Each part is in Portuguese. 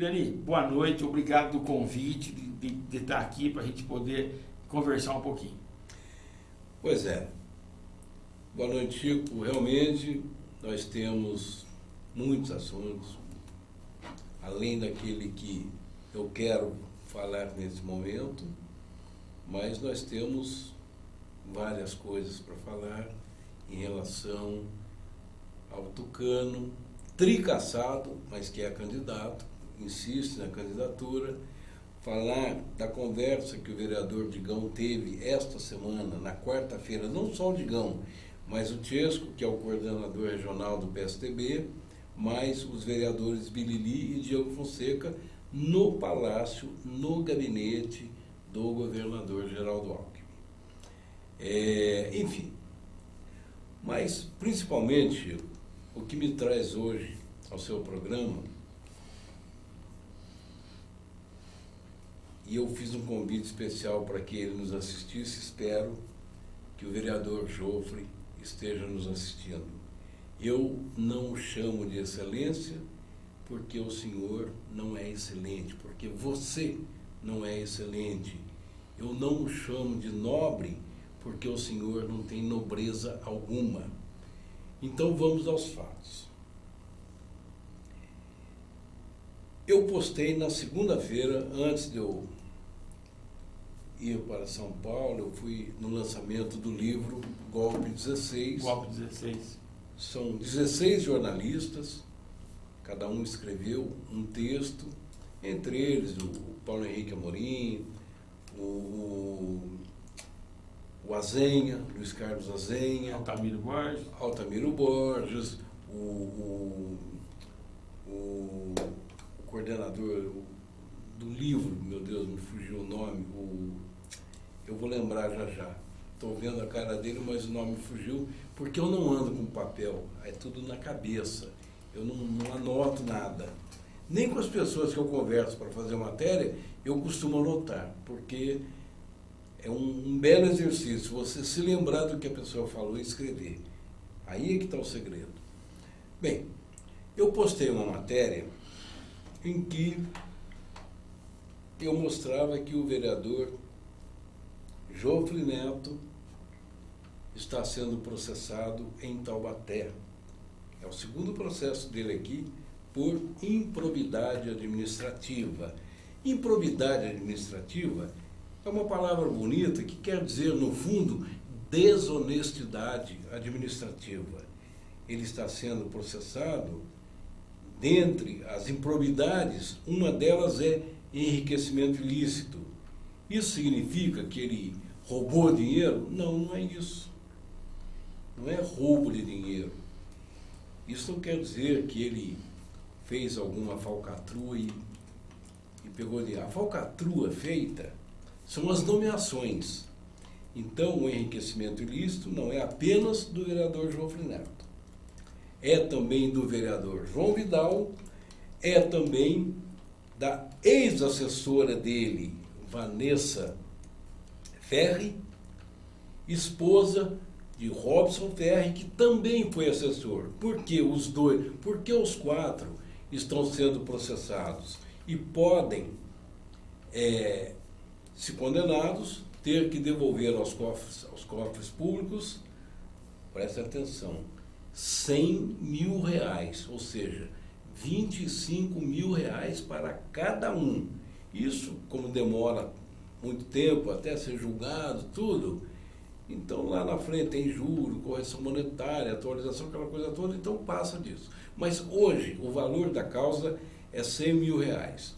Vilani, boa noite, obrigado do convite, de estar aqui para a gente poder conversar um pouquinho. Pois é. Boa noite, Chico. Realmente, nós temos muitos assuntos, além daquele que eu quero falar nesse momento, mas nós temos várias coisas para falar em relação ao Tucano, tricassado, mas que é candidato, insiste na candidatura, falar da conversa que o vereador Digão teve esta semana, na quarta-feira, não só o Digão, mas o Chesco, que é o coordenador regional do PSDB, mais os vereadores Bilili e Diego Fonseca, no palácio, no gabinete do governador Geraldo Alckmin. Enfim, mas principalmente, Chico, o que me traz hoje ao seu programa, e eu fiz um convite especial para que ele nos assistisse, espero que o vereador Jofre esteja nos assistindo. Eu não o chamo de excelência porque o senhor não é excelente, porque você não é excelente. Eu não o chamo de nobre porque o senhor não tem nobreza alguma. Então vamos aos fatos. Eu postei na segunda-feira, antes de eu ir para São Paulo, eu fui no lançamento do livro Golpe 16. Golpe 16. São 16 jornalistas, cada um escreveu um texto, entre eles o Paulo Henrique Amorim, o Azenha, Luiz Carlos Azenha, Altamiro Borges, o coordenador do livro, meu Deus, me fugiu o nome, eu vou lembrar já. Estou vendo a cara dele, mas o nome fugiu, porque eu não ando com papel, é tudo na cabeça, eu não anoto nada. Nem com as pessoas que eu converso para fazer matéria, eu costumo anotar, porque é um belo exercício, você se lembrar do que a pessoa falou e escrever. Aí é que está o segredo. Bem, eu postei uma matéria em que eu mostrava que o vereador Jofre Neto está sendo processado em Taubaté. É o segundo processo dele aqui por improbidade administrativa. Improbidade administrativa é uma palavra bonita que quer dizer, no fundo, desonestidade administrativa. Ele está sendo processado, dentre as improbidades, uma delas é enriquecimento ilícito. Isso significa que ele roubou dinheiro? Não, não é isso. Não é roubo de dinheiro. Isso não quer dizer que ele fez alguma falcatrua e pegou dinheiro. A falcatrua feita são as nomeações. Então, o enriquecimento ilícito não é apenas do vereador Jofre Neto. É também do vereador João Vidal, é também da ex-assessora dele, Vanessa Ferri, esposa de Robson Ferri, que também foi assessor. Por que os dois? Porque os quatro estão sendo processados e podem, se condenados, ter que devolver aos cofres públicos, presta atenção, 100 mil reais, ou seja, 25 mil reais para cada um. Isso, como demora muito tempo até ser julgado, tudo, então lá na frente tem juro, correção monetária, atualização, aquela coisa toda, então passa disso. Mas hoje o valor da causa é 100 mil reais.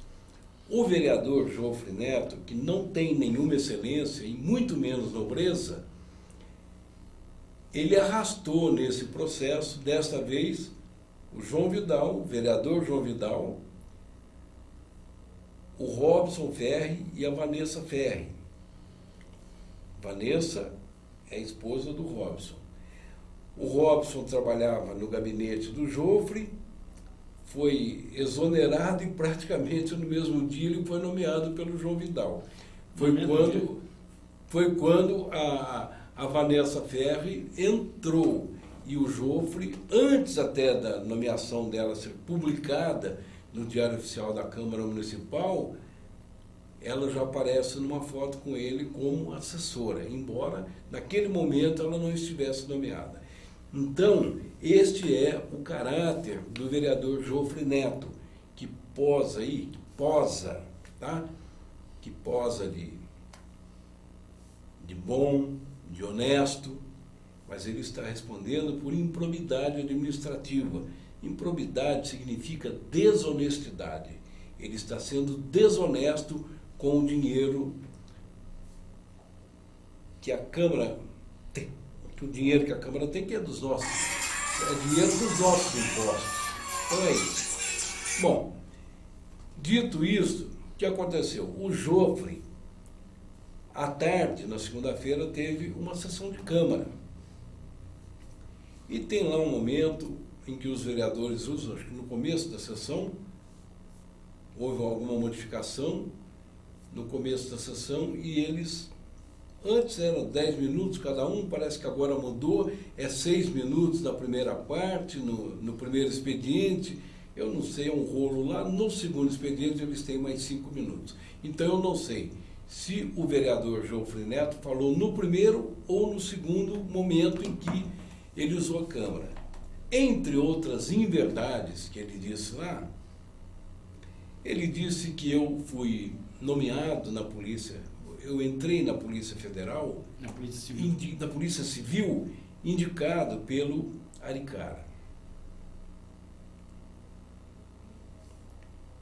O vereador Jofre Neto, que não tem nenhuma excelência e muito menos nobreza, ele arrastou nesse processo, desta vez, o João Vidal, o vereador João Vidal, o Robson Ferri e a Vanessa Ferri. Vanessa é a esposa do Robson. O Robson trabalhava no gabinete do Jofre, foi exonerado e praticamente no mesmo dia ele foi nomeado pelo João Vidal. Foi quando a Vanessa Ferri entrou e o Jofre, antes até da nomeação dela ser publicada no Diário Oficial da Câmara Municipal, ela já aparece numa foto com ele como assessora, embora naquele momento ela não estivesse nomeada. Então, este é o caráter do vereador Jofre Neto, que posa aí, que posa, tá? Que posa de bom, de honesto, mas ele está respondendo por improbidade administrativa. Improbidade significa desonestidade. Ele está sendo desonesto com o dinheiro que a Câmara tem. O dinheiro que a Câmara tem, que é dos nossos. É dinheiro dos nossos impostos. Então é isso. Bom, dito isso, o que aconteceu? O Jofre, à tarde, na segunda-feira, teve uma sessão de Câmara. E tem lá um momento em que os vereadores usam, acho que no começo da sessão, houve alguma modificação no começo da sessão e eles, antes eram 10 minutos cada um, parece que agora mudou, é 6 minutos na primeira parte, no primeiro expediente, eu não sei, é um rolo lá, no segundo expediente eles têm mais 5 minutos. Então eu não sei se o vereador Jofre Neto falou no primeiro ou no segundo momento em que ele usou a Câmara. Entre outras inverdades que ele disse lá, ele disse que eu fui nomeado na polícia, eu entrei na Polícia Federal, na Polícia Civil, da Polícia Civil, indicado pelo Aricara.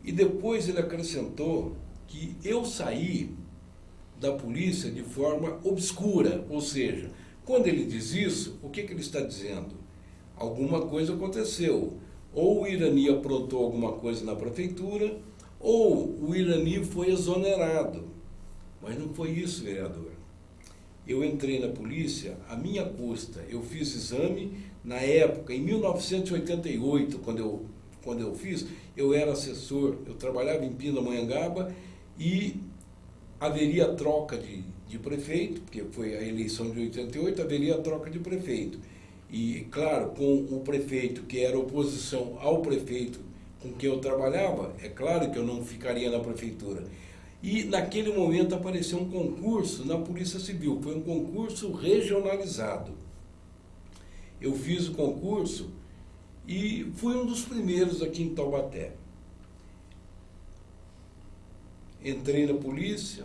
E depois ele acrescentou que eu saí da polícia de forma obscura, ou seja, quando ele diz isso, o que ele está dizendo? Alguma coisa aconteceu. Ou o Irani aprontou alguma coisa na prefeitura, ou o Irani foi exonerado. Mas não foi isso, vereador. Eu entrei na polícia à minha custa. Eu fiz exame na época, em 1988, quando eu fiz, eu era assessor, eu trabalhava em Pindamonhangaba e haveria troca de prefeito, porque foi a eleição de 88, haveria troca de prefeito. E, claro, com o prefeito que era oposição ao prefeito com quem eu trabalhava, é claro que eu não ficaria na prefeitura. E, naquele momento, apareceu um concurso na Polícia Civil, foi um concurso regionalizado. Eu fiz o concurso e fui um dos primeiros aqui em Taubaté. Entrei na polícia,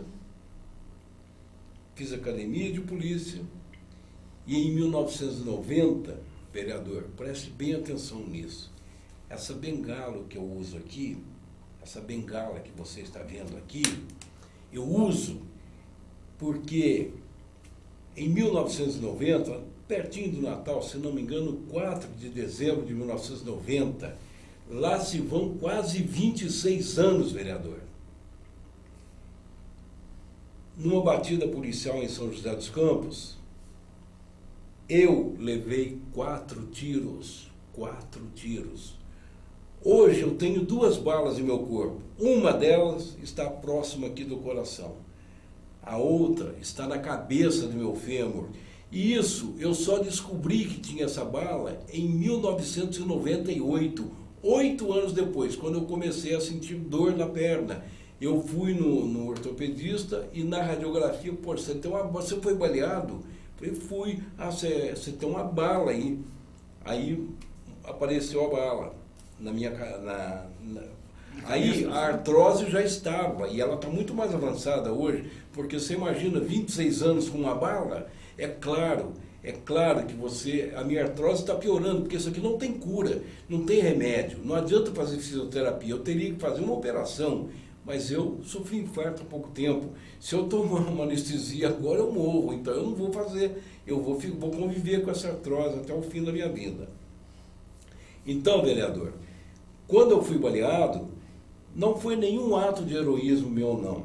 fiz academia de polícia e em 1990, vereador, preste bem atenção nisso, essa bengala que eu uso aqui, essa bengala que você está vendo aqui, eu uso porque em 1990, pertinho do Natal, se não me engano, 4 de dezembro de 1990, lá se vão quase 26 anos, vereador. Numa batida policial em São José dos Campos, eu levei 4 tiros. 4 tiros. Hoje eu tenho 2 balas em meu corpo. Uma delas está próxima aqui do coração. A outra está na cabeça do meu fêmur. E isso eu só descobri que tinha essa bala em 1998, 8 anos depois, quando eu comecei a sentir dor na perna. Eu fui no ortopedista e na radiografia, pô, você foi baleado? Eu fui, você tem uma bala aí. Aí apareceu a bala na minha aí a artrose já estava, e ela está muito mais avançada hoje, porque você imagina 26 anos com uma bala, é claro que a minha artrose está piorando, porque isso aqui não tem cura, não tem remédio, não adianta fazer fisioterapia, eu teria que fazer uma operação, mas eu sofri infarto há pouco tempo, se eu tomar uma anestesia agora eu morro, então eu não vou fazer, eu vou conviver com essa artrose até o fim da minha vida. Então, vereador, quando eu fui baleado, não foi nenhum ato de heroísmo meu, não.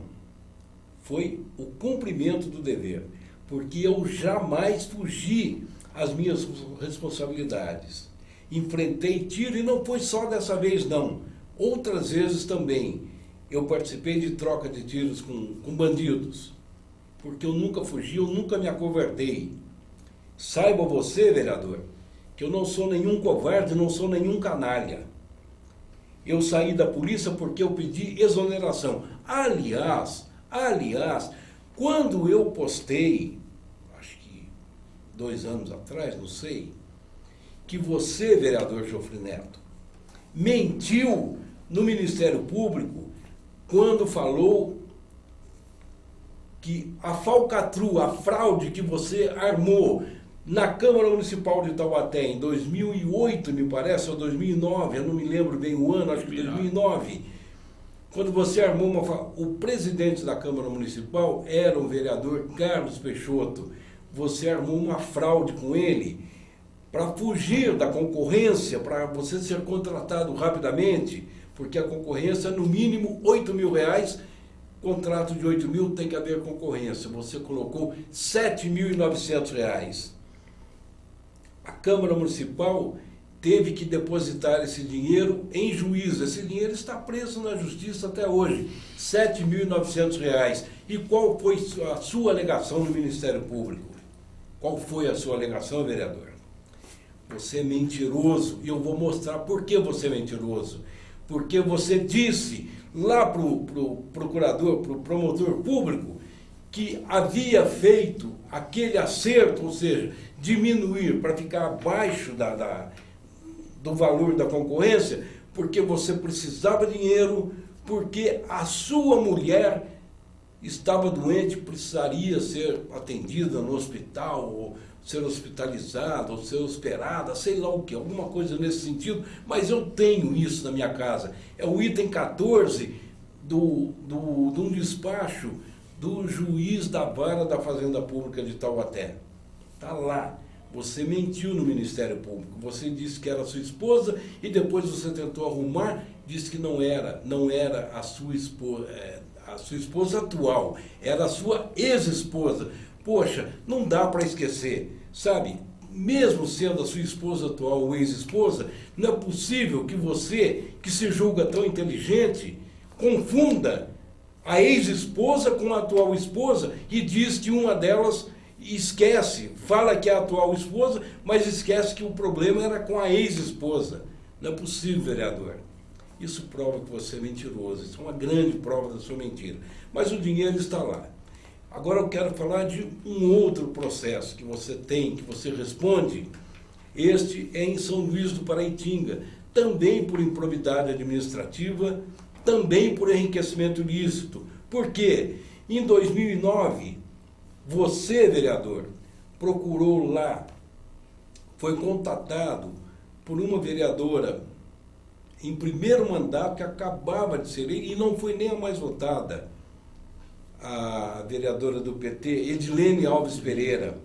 Foi o cumprimento do dever, porque eu jamais fugi às minhas responsabilidades. Enfrentei tiro e não foi só dessa vez, não. Outras vezes também. Eu participei de troca de tiros com bandidos, porque eu nunca fugi, eu nunca me acovardei. Saiba você, vereador, que eu não sou nenhum covarde, não sou nenhum canalha. Eu saí da polícia porque eu pedi exoneração. Aliás, quando eu postei, acho que 2 anos atrás, não sei, que você, vereador Jofre Neto, mentiu no Ministério Público quando falou que a falcatrua, a fraude que você armou na Câmara Municipal de Taubaté em 2008, me parece, ou 2009, eu não me lembro bem o ano, acho que 2009, quando você armou o presidente da Câmara Municipal era o vereador Carlos Peixoto. Você armou uma fraude com ele para fugir da concorrência, para você ser contratado rapidamente, porque a concorrência é no mínimo R$8.000, contrato de 8 mil tem que haver concorrência. Você colocou R$7.900. A Câmara Municipal teve que depositar esse dinheiro em juízo. Esse dinheiro está preso na Justiça até hoje, R$7.900. E qual foi a sua alegação no Ministério Público? Qual foi a sua alegação, vereador? Você é mentiroso, e eu vou mostrar por que você é mentiroso. Porque você disse lá para o procurador, para o promotor público, que havia feito aquele acerto, ou seja, diminuir para ficar abaixo do valor da concorrência, porque você precisava de dinheiro, porque a sua mulher estava doente, precisaria ser atendida no hospital, ou ser hospitalizada, ou ser hospedada, sei lá o que, alguma coisa nesse sentido, mas eu tenho isso na minha casa. É o item 14 de um despacho do juiz da Vara da Fazenda Pública de Taubaté. Está lá. Você mentiu no Ministério Público. Você disse que era sua esposa e depois você tentou arrumar, disse que não era a sua esposa atual, era a sua ex-esposa. Poxa, não dá para esquecer, sabe? Mesmo sendo a sua esposa atual ou ex-esposa, não é possível que você, que se julga tão inteligente, confunda a ex-esposa com a atual esposa e diz que uma delas esquece, fala que é a atual esposa, mas esquece que o problema era com a ex-esposa. Não é possível, vereador. Isso prova que você é mentiroso, isso é uma grande prova da sua mentira. Mas o dinheiro está lá. Agora eu quero falar de um outro processo que você tem, que você responde. Este é em São Luís do Paraitinga, também por improbidade administrativa, também por enriquecimento ilícito. Por quê? Em 2009, você, vereador, procurou lá, foi contatado por uma vereadora em primeiro mandato que acabava de ser eleita e não foi nem a mais votada, a vereadora do PT, Edilene Alves Pereira,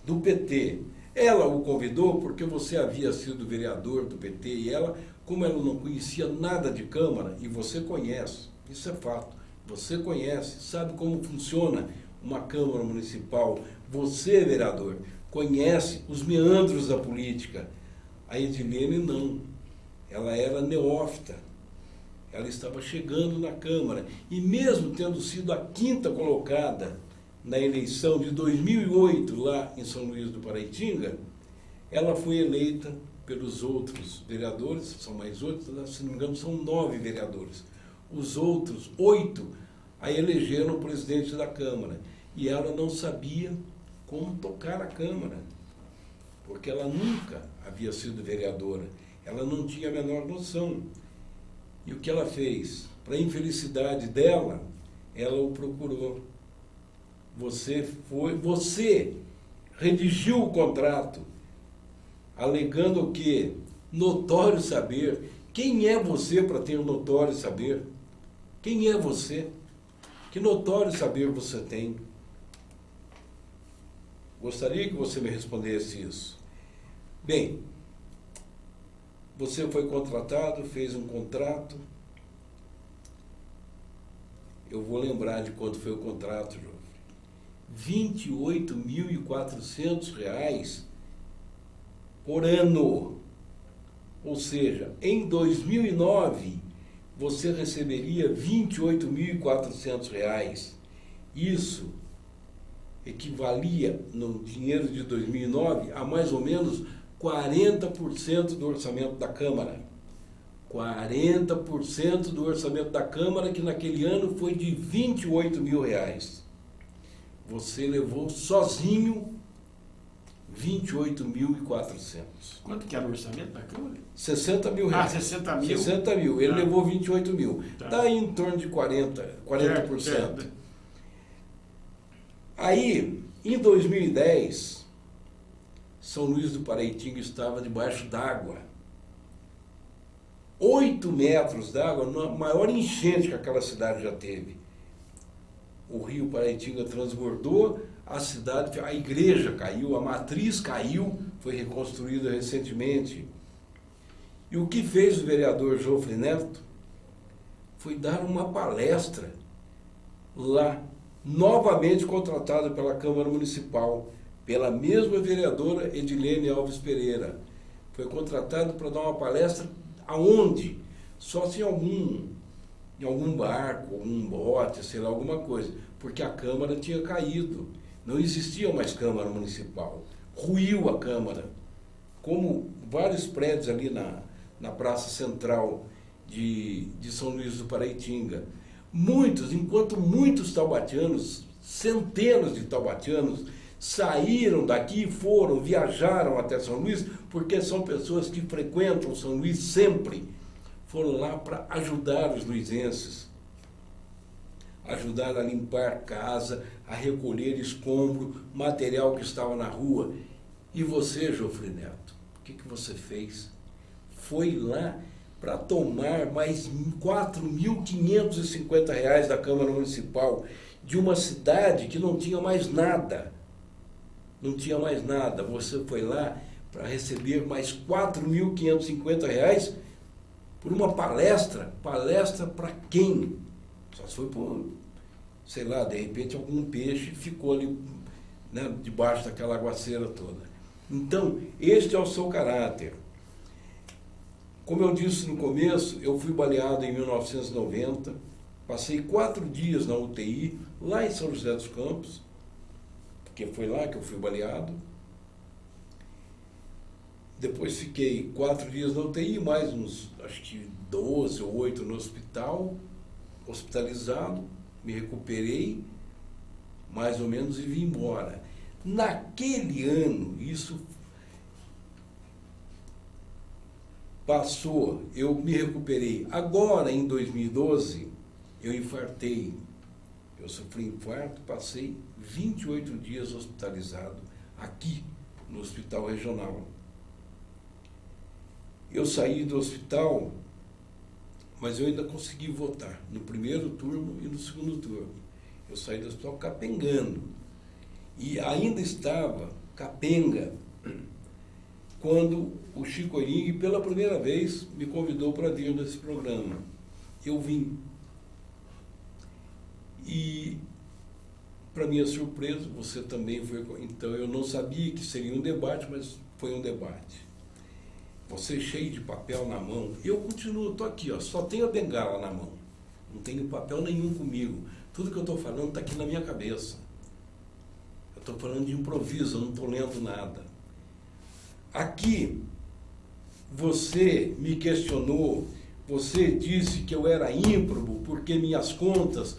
do PT. Ela o convidou porque você havia sido vereador do PT e ela, como ela não conhecia nada de Câmara, e você conhece, isso é fato, você conhece, sabe como funciona uma Câmara Municipal, você, vereador, conhece os meandros da política. A Edilene não, ela era neófita, ela estava chegando na Câmara, e mesmo tendo sido a 5ª colocada na eleição de 2008, lá em São Luís do Paraitinga, ela foi eleita pelos outros vereadores, são mais 8, se não me engano, são 9 vereadores. Os outros 8 a elegeram o presidente da Câmara. E ela não sabia como tocar a Câmara, porque ela nunca havia sido vereadora. Ela não tinha a menor noção. E o que ela fez? Para a infelicidade dela, ela o procurou. Você redigiu o contrato, alegando que notório saber. Quem é você para ter um notório saber? Quem é você? Que notório saber você tem? Gostaria que você me respondesse isso. Bem, você foi contratado, fez um contrato. Eu vou lembrar de quanto foi o contrato, Jofre. R$ 28.400 por ano. Ou seja, em 2009, você receberia R$ 28.400. Isso equivalia, no dinheiro de 2009, a mais ou menos 40% do orçamento da Câmara. 40% do orçamento da Câmara, que naquele ano foi de R$28 mil. Você levou sozinho 28.400. Quanto que era o orçamento da Câmara? 60 mil reais. 60 mil? 60 mil. Ele levou 28 mil. Tá. Está em torno de 40%. Certo. Aí, em 2010, São Luís do Paraitinga estava debaixo d'água. 8 metros d'água, na maior enchente que aquela cidade já teve. O rio Paraitinga transbordou, a cidade, a igreja caiu, a matriz caiu, foi reconstruída recentemente. E o que fez o vereador Jofre Neto foi dar uma palestra lá, novamente contratado pela Câmara Municipal, pela mesma vereadora Edilene Alves Pereira. Foi contratado para dar uma palestra aonde? Só se em algum barco, algum bote, sei lá, alguma coisa, porque a Câmara tinha caído. Não existia mais Câmara Municipal. Ruiu a Câmara. Como vários prédios ali na Praça Central de São Luís do Paraitinga. Enquanto muitos taubatianos, centenas de taubatianos, saíram daqui, viajaram até São Luís, porque são pessoas que frequentam São Luís sempre. Foram lá para ajudar os luizenses. Ajudar a limpar casa, a recolher escombro, material que estava na rua. E você, Jofre Neto, o que você fez? Foi lá para tomar mais R$4.550 da Câmara Municipal, de uma cidade que não tinha mais nada. Não tinha mais nada. Você foi lá para receber mais R$4.550 por uma palestra. Palestra para quem? Só se foi por, sei lá, de repente algum peixe ficou ali, né, debaixo daquela aguaceira toda. Então, este é o seu caráter. Como eu disse no começo, eu fui baleado em 1990, passei 4 dias na UTI, lá em São José dos Campos, porque foi lá que eu fui baleado. Depois fiquei 4 dias na UTI, mais uns, acho que 12 ou 8 no hospital, hospitalizado, me recuperei, mais ou menos, e vim embora. Naquele ano, isso passou, eu me recuperei. Agora, em 2012, eu infartei. Eu sofri infarto, passei 28 dias hospitalizado aqui, no Hospital Regional. Eu saí do hospital, mas eu ainda consegui votar no primeiro turno e no segundo turno. Eu saí do hospital capengando. E ainda estava capenga quando o Chico Oring, pela primeira vez, me convidou para vir nesse programa. Eu vim. E, para minha surpresa, você também foi. Então, eu não sabia que seria um debate, mas foi um debate. Você cheio de papel na mão. Eu continuo, estou aqui, ó, só tenho a bengala na mão. Não tenho papel nenhum comigo. Tudo que eu estou falando está aqui na minha cabeça. Eu estou falando de improviso, eu não estou lendo nada. Aqui, você me questionou, você disse que eu era ímprobo, porque minhas contas,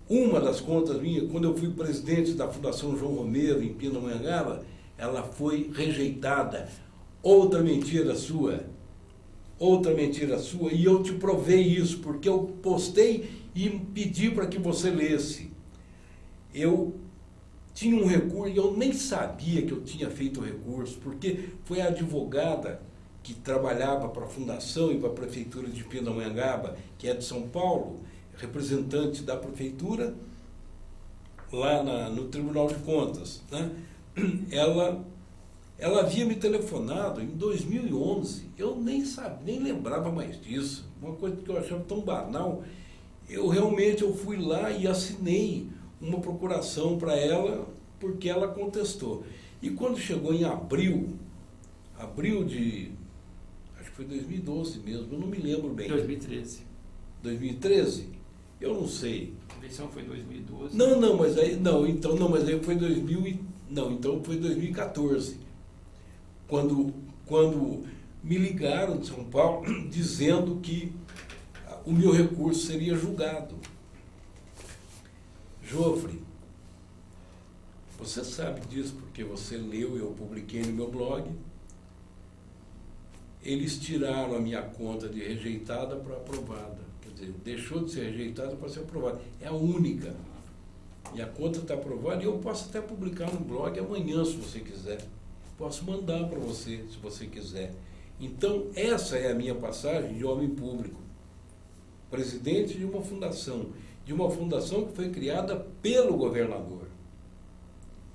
uma das contas minhas, quando eu fui presidente da Fundação João Romero, em Pindamonhangaba, ela foi rejeitada. Outra mentira sua, e eu te provei isso, porque eu postei e pedi para que você lesse. Eu tinha um recurso, e eu nem sabia que eu tinha feito o recurso, porque foi a advogada que trabalhava para a Fundação e para a Prefeitura de Pindamonhangaba, que é de São Paulo, representante da Prefeitura, lá no Tribunal de Contas, né? Ela havia me telefonado em 2011, eu nem lembrava mais disso, uma coisa que eu achava tão banal. Eu fui lá e assinei uma procuração para ela, porque ela contestou. E quando chegou em abril de, acho que foi 2012 mesmo, eu não me lembro bem. 2013. 2013? Eu não sei. A eleição foi 2012. Mas aí foi então foi 2014. Quando me ligaram de São Paulo dizendo que o meu recurso seria julgado. Jofre, você sabe disso porque você leu, eu publiquei no meu blog. Eles tiraram a minha conta de rejeitada para aprovada. Quer dizer, deixou de ser rejeitada para ser aprovada. É a única. Minha conta está aprovada e eu posso até publicar no blog amanhã, se você quiser. Posso mandar para você, se você quiser. Então, essa é a minha passagem de homem público. Presidente de uma fundação que foi criada pelo governador.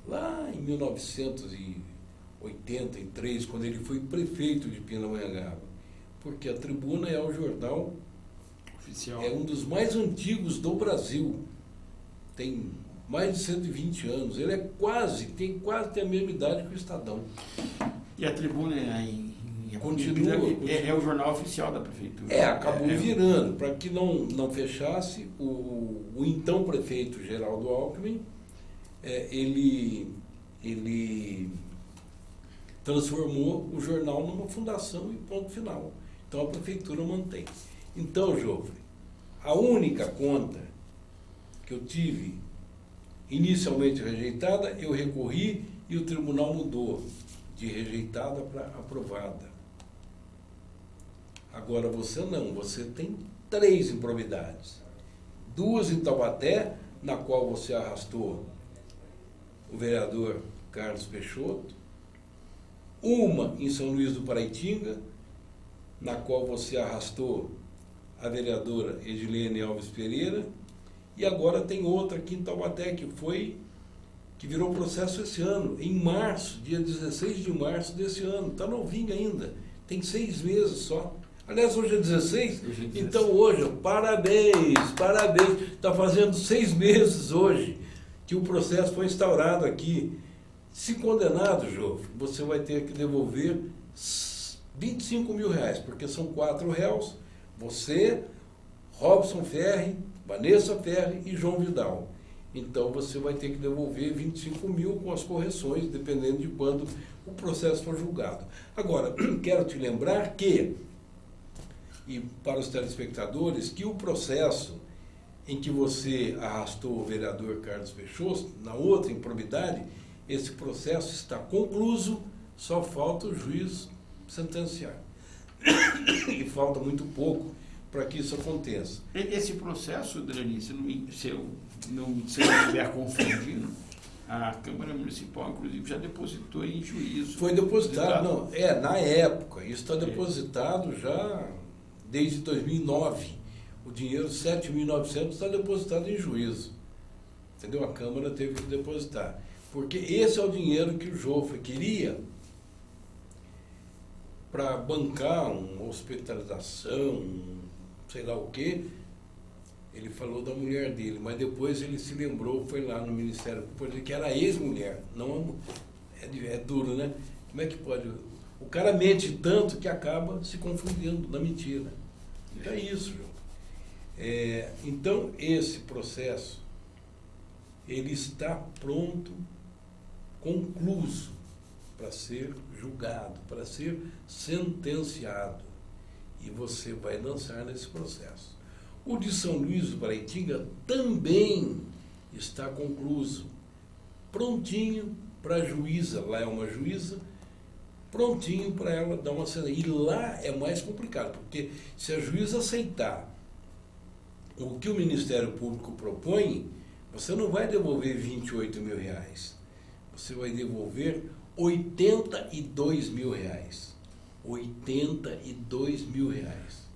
Lá em 1983, quando ele foi prefeito de Pindamonhangaba. Porque a Tribuna é o jornal Oficial. É um dos mais antigos do Brasil. Tem mais de 120 anos. Ele tem quase a mesma idade que o Estadão. E a Tribuna Continua. É o jornal oficial da prefeitura. Acabou virando. Para que não fechasse, o então prefeito Geraldo Alckmin, ele transformou o jornal numa fundação e ponto final. Então a prefeitura mantém. Então, Jofre, a única conta que eu tive inicialmente rejeitada, eu recorri e o tribunal mudou de rejeitada para aprovada. Agora você não, você tem 3 improbidades. 2 em Taubaté, na qual você arrastou o vereador Carlos Peixoto. 1 em São Luís do Paraitinga, na qual você arrastou a vereadora Edilene Alves Pereira. E agora tem outra aqui em Taubaté, que virou processo esse ano, em março, dia 16 de março desse ano. Está novinho ainda, tem 6 meses só. Aliás, hoje é 16, então hoje, parabéns, está fazendo 6 meses hoje que o processo foi instaurado aqui. Se condenado, Jofre, você vai ter que devolver 25 mil reais, porque são 4 réus, você, Robson Ferri, Vanessa Ferri e João Vidal. Então você vai ter que devolver 25 mil com as correções, dependendo de quando o processo for julgado. Agora, quero te lembrar e para os telespectadores, que o processo em que você arrastou o vereador Carlos Peixoto, na outra improbidade, esse processo está concluído, só falta o juiz sentenciar. E falta muito pouco para que isso aconteça. Esse processo, Drani, se eu não estiver confundindo, a Câmara Municipal, inclusive, já depositou em juízo. Foi depositado, na época, isso está depositado já desde 2009. O dinheiro, 7.900, está depositado em juízo. Entendeu? A Câmara teve que depositar. Porque esse é o dinheiro que o Jofre queria para bancar uma hospitalização, sei lá o quê. Ele falou da mulher dele, mas depois ele se lembrou, foi lá no Ministério Público, que era ex-mulher. Não, é duro, né? Como é que pode? O cara mente tanto que acaba se confundindo na mentira. Então é isso, João. Então, esse processo, ele está pronto, concluso, para ser julgado, para ser sentenciado. E você vai dançar nesse processo. O de São Luís do Paraitinga também está concluso, prontinho para a juíza, lá é uma juíza, prontinho para ela dar uma cena. E lá é mais complicado, porque se a juíza aceitar o que o Ministério Público propõe, você não vai devolver 28 mil reais, você vai devolver 82 mil reais. 82 mil reais.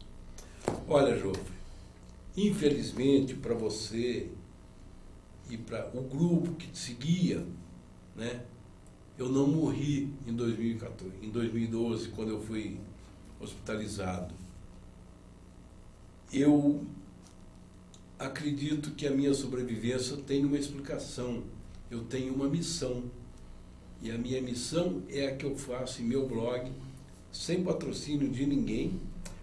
Olha, Jofre, infelizmente para você e para o grupo que te seguia, né? Eu não morri em 2014, em 2012, quando eu fui hospitalizado. Eu acredito que a minha sobrevivência tem uma explicação. Eu tenho uma missão. E a minha missão é a que eu faço em meu blog, sem patrocínio de ninguém,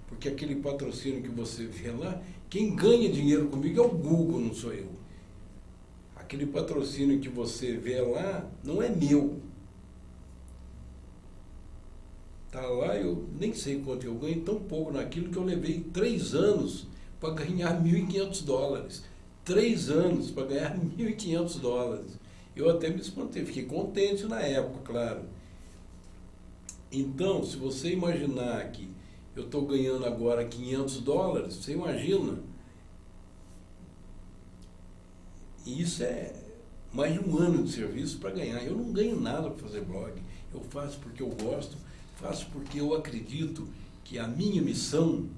porque aquele patrocínio que você vê lá, quem ganha dinheiro comigo é o Google, não sou eu. Aquele patrocínio que você vê lá não é meu. Tá lá, eu nem sei quanto eu ganho, tão pouco naquilo que eu levei 3 anos para ganhar $1.500. 3 anos para ganhar $1.500. Eu até me espantei, fiquei contente na época, claro. Então, se você imaginar que eu estou ganhando agora $500, você imagina. E isso é mais de 1 ano de serviço para ganhar. Eu não ganho nada para fazer blog. Eu faço porque eu gosto, faço porque eu acredito que a minha missão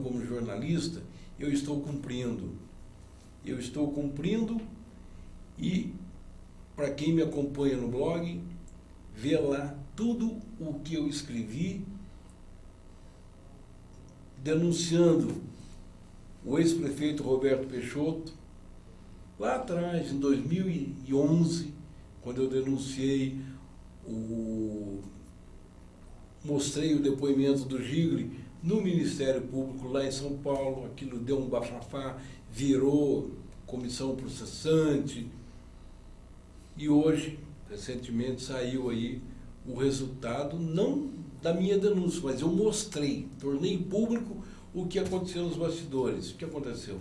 como jornalista, eu estou cumprindo. Eu estou cumprindo e, para quem me acompanha no blog, vê lá tudo o que eu escrevi, denunciando o ex-prefeito Roberto Peixoto, lá atrás, em 2011, quando eu denunciei, mostrei o depoimento do Gigli no Ministério Público lá em São Paulo, aquilo deu um bafafá, virou comissão processante, e hoje, recentemente, saiu aí o resultado, não da minha denúncia, mas eu mostrei, tornei público o que aconteceu nos bastidores. O que aconteceu?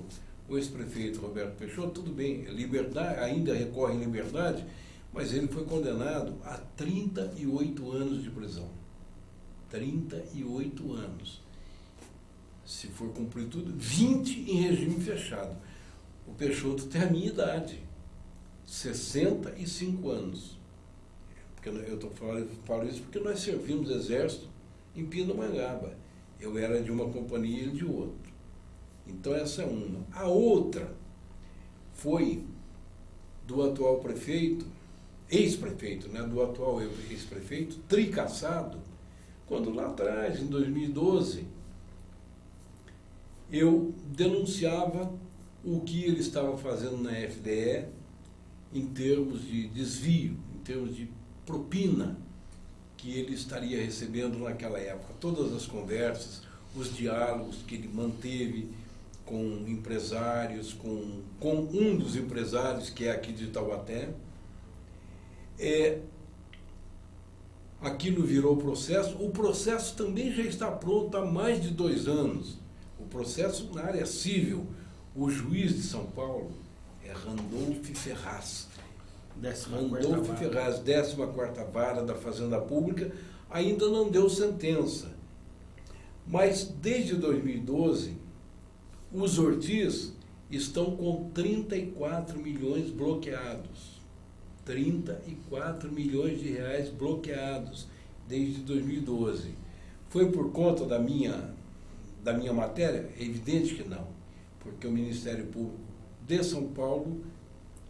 O ex-prefeito Roberto Peixoto, tudo bem, liberdade, ainda recorre em liberdade, mas ele foi condenado a 38 anos de prisão. 38 anos. Se for cumprir tudo, 20 em regime fechado. O Peixoto tem a minha idade, 65 anos. Porque eu falo isso porque nós servimos exército em Pindamonhangaba. Eu era de uma companhia e de outra. Então essa é uma. A outra foi do atual prefeito, ex-prefeito, né, do atual ex-prefeito, tricassado, quando lá atrás, em 2012, eu denunciava o que ele estava fazendo na FDE em termos de desvio, em termos de propina que ele estaria recebendo naquela época. Todas as conversas, os diálogos que ele manteve com empresários, com um dos empresários que é aqui de Taubaté. Aquilo virou processo. O processo também já está pronto há mais de 2 anos. O processo na área civil. O juiz de São Paulo é Randolph Ferraz. Randolph Ferraz, 14ª Vara da Fazenda Pública, ainda não deu sentença. Mas desde 2012, os Ortiz estão com 34 milhões bloqueados. 34 milhões de reais bloqueados desde 2012. Foi por conta da minha matéria? É evidente que não, porque o Ministério Público de São Paulo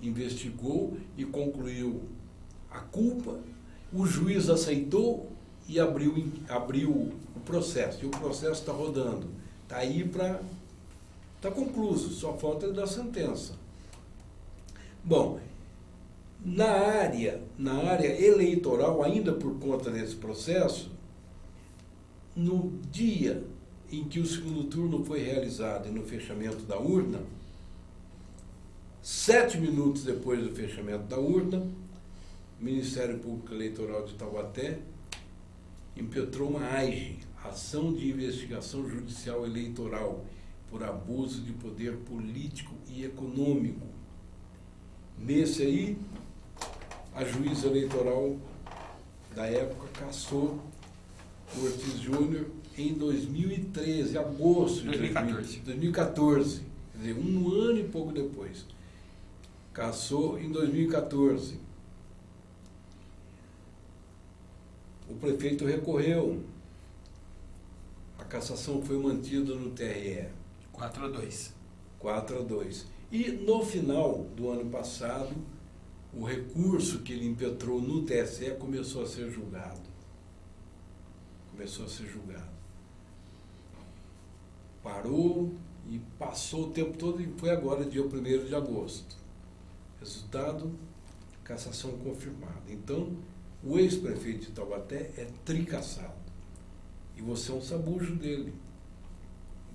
investigou e concluiu a culpa, o juiz aceitou e abriu o processo. E o processo está rodando. Está aí está concluído, só falta ele dar sentença. Bom, na área eleitoral, ainda por conta desse processo, no dia em que o segundo turno foi realizado e no fechamento da urna, 7 minutos depois do fechamento da urna, o Ministério Público Eleitoral de Taubaté impetrou uma AIGE, Ação de Investigação Judicial Eleitoral, por abuso de poder político e econômico. Nesse aí, a juíza eleitoral da época cassou o Ortiz Júnior em 2013, agosto de 2014, quer dizer, 1 ano e pouco depois. Cassou em 2014. O prefeito recorreu. A cassação foi mantida no TRE. 4-2. 4-2. E no final do ano passado, o recurso que ele impetrou no TSE começou a ser julgado. Parou e passou o tempo todo e foi agora, dia 1º de agosto. Resultado, cassação confirmada. Então, o ex-prefeito de Taubaté é tricassado. E você é um sabujo dele.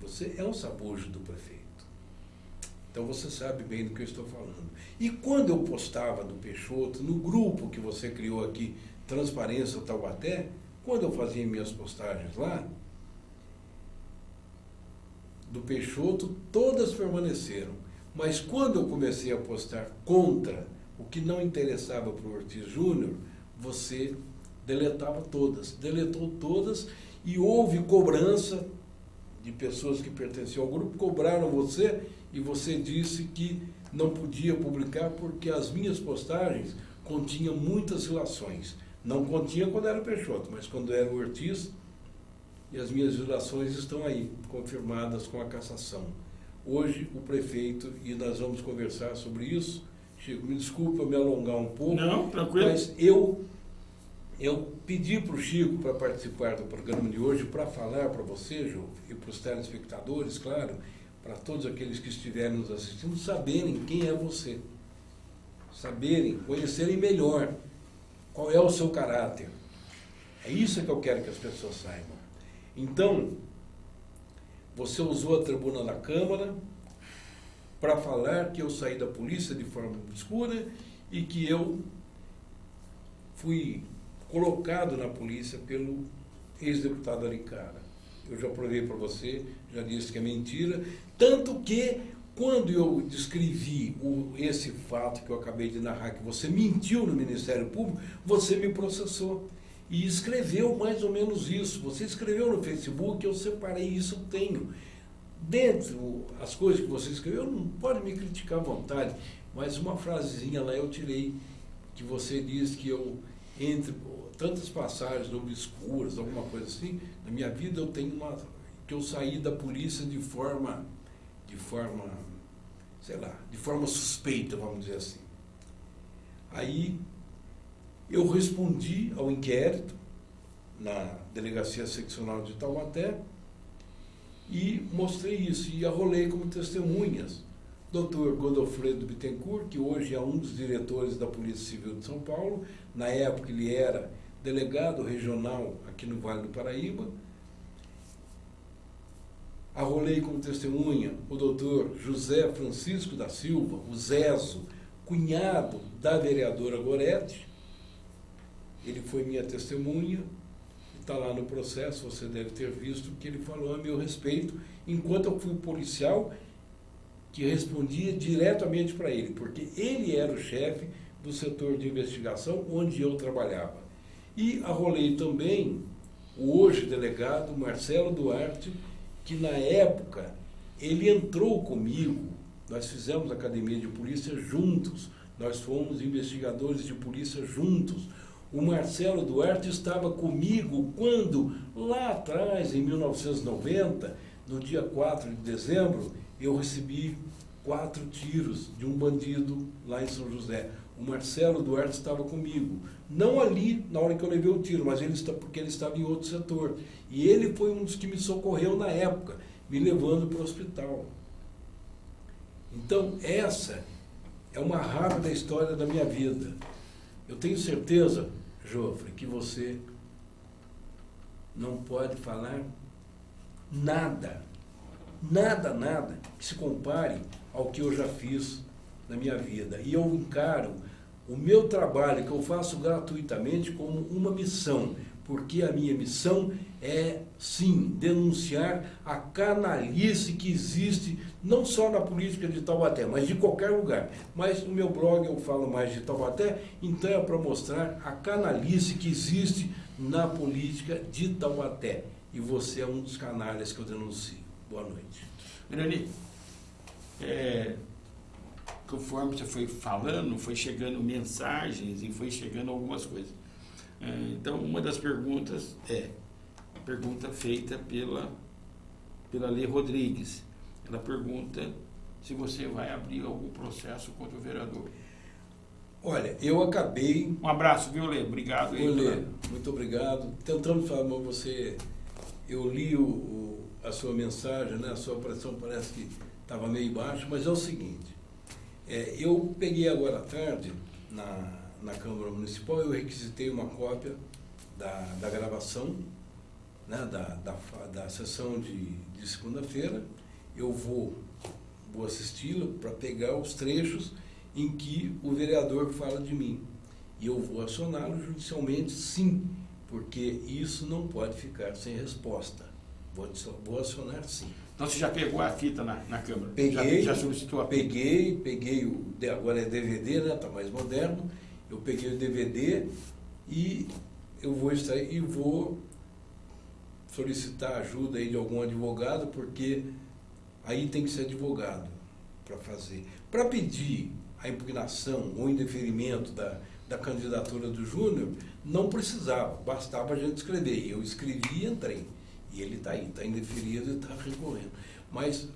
Você é um sabujo do prefeito. Então você sabe bem do que eu estou falando. E quando eu postava do Peixoto, no grupo que você criou aqui, Transparência Taubaté, quando eu fazia minhas postagens lá, do Peixoto, todas permaneceram. Mas quando eu comecei a postar contra o que não interessava para o Ortiz Júnior, você deletava todas. Deletou todas e houve cobrança de pessoas que pertenciam ao grupo, cobraram você e você disse que não podia publicar porque as minhas postagens continham muitas ilações. Não continha quando era o Peixoto, mas quando era o Ortiz, e as minhas ilações estão aí, confirmadas com a cassação. Hoje, o prefeito, e nós vamos conversar sobre isso. Chico, me desculpa me alongar um pouco. Não, tranquilo. Mas eu pedi para o Chico para participar do programa de hoje, para falar para você, Jô, e para os telespectadores, claro, para todos aqueles que estiverem nos assistindo, saberem quem é você. Saberem, conhecerem melhor qual é o seu caráter. É isso que eu quero que as pessoas saibam. Então, você usou a tribuna da Câmara para falar que eu saí da polícia de forma obscura e que eu fui colocado na polícia pelo ex-deputado Aricara. Eu já provei para você, já disse que é mentira, tanto que quando eu descrevi esse fato que eu acabei de narrar, que você mentiu no Ministério Público, você me processou. E escreveu mais ou menos isso. Você escreveu no Facebook, eu separei isso, eu tenho. Dentro as coisas que você escreveu, não pode me criticar à vontade, mas uma frasezinha lá eu tirei, que você diz que eu, entre tantas passagens obscuras, alguma coisa assim, na minha vida eu tenho que eu saí da polícia de forma, sei lá, de forma suspeita, vamos dizer assim. Aí eu respondi ao inquérito na Delegacia Seccional de Taubaté e mostrei isso, e arrolei como testemunhas Dr. Godofredo Bittencourt, que hoje é um dos diretores da Polícia Civil de São Paulo. Na época ele era delegado regional aqui no Vale do Paraíba. Arrolei como testemunha o doutor José Francisco da Silva, o Zezo, cunhado da vereadora Goretti. Ele foi minha testemunha, está lá no processo, você deve ter visto que ele falou a meu respeito, enquanto eu fui policial que respondia diretamente para ele, porque ele era o chefe do setor de investigação onde eu trabalhava. E arrolei também o hoje delegado Marcelo Duarte, que na época ele entrou comigo, nós fizemos a academia de polícia juntos, nós fomos investigadores de polícia juntos. O Marcelo Duarte estava comigo quando, lá atrás, em 1990, no dia 4 de dezembro, eu recebi 4 tiros de um bandido lá em São José. O Marcelo Duarte estava comigo. Não ali, na hora que eu levei o tiro, mas porque ele estava em outro setor. E ele foi um dos que me socorreu na época, me levando para o hospital. Então, essa é uma rápida história da minha vida. Eu tenho certeza, Jofre, que você não pode falar nada que se compare ao que eu já fiz na minha vida. E eu encaro o meu trabalho, que eu faço gratuitamente, como uma missão, porque a minha missão é, sim, denunciar a canalice que existe, não só na política de Taubaté, mas de qualquer lugar. Mas no meu blog eu falo mais de Taubaté, então é para mostrar a canalice que existe na política de Taubaté. E você é um dos canalhas que eu denuncio. Boa noite. Irani, conforme você foi falando, foi chegando mensagens e foi chegando algumas coisas. Então, uma das perguntas é a pergunta feita pela Lei Rodrigues. Ela pergunta se você vai abrir algum processo contra o vereador. Olha, eu acabei... Um abraço, viu, Lê? Obrigado. Oi, Lê. Muito obrigado. Tentando falar com você, eu li a sua mensagem, né? A sua pressão parece que estava meio baixa, mas é o seguinte, eu peguei agora à tarde, na Câmara Municipal, eu requisitei uma cópia da gravação, né, da sessão de segunda-feira. Eu vou assisti-la para pegar os trechos em que o vereador fala de mim. E eu vou acioná-lo judicialmente, sim, porque isso não pode ficar sem resposta. Vou acionar sim. Então você já pegou a fita na Câmara? Peguei, já solicitou a fita? Peguei agora é DVD, né? Está mais moderno. Eu peguei o DVD e eu vou extrair e vou solicitar ajuda aí de algum advogado, porque aí tem que ser advogado para fazer. Para pedir a impugnação ou indeferimento da candidatura do Júnior, não precisava, bastava a gente escrever. Eu escrevi e entrei. E ele está aí, está indeferido e está recorrendo. Mas,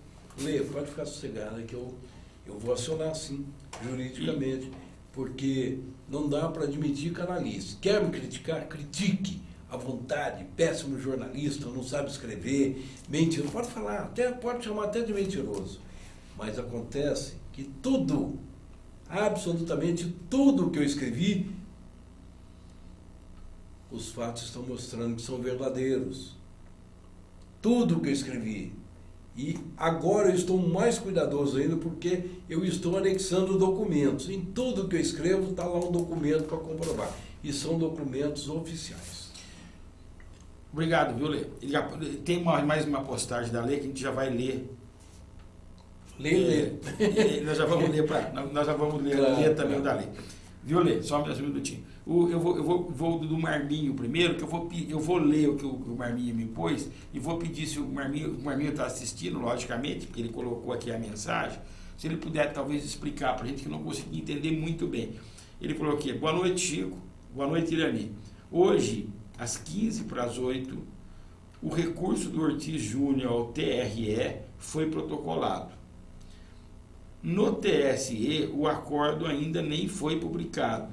Lê, pode ficar sossegada que eu vou acionar sim, juridicamente, porque não dá para admitir canalice. Quer me criticar? Critique à vontade, péssimo jornalista, não sabe escrever, mentiroso, pode falar, pode chamar até de mentiroso. Mas acontece que tudo, absolutamente tudo que eu escrevi, os fatos estão mostrando que são verdadeiros. Tudo que eu escrevi. E agora eu estou mais cuidadoso ainda porque eu estou anexando documentos. Em tudo que eu escrevo está lá um documento para comprovar. E são documentos oficiais. Obrigado, viu, Lê? Tem mais uma postagem da Lê que a gente já vai ler. Lê. Nós já vamos ler Claro, ler também o da Lê. Viu, Lê? Só um minutinho. Eu vou do Marminho primeiro, que eu vou ler o que o Marminho me pôs e vou pedir se o Marminho está assistindo, logicamente, porque ele colocou aqui a mensagem, se ele puder talvez explicar para a gente que não consegui entender muito bem. Ele falou aqui: boa noite, Chico, boa noite, Irani. Hoje, às 7:45, o recurso do Ortiz Júnior ao TRE foi protocolado. No TSE, o acordo ainda nem foi publicado.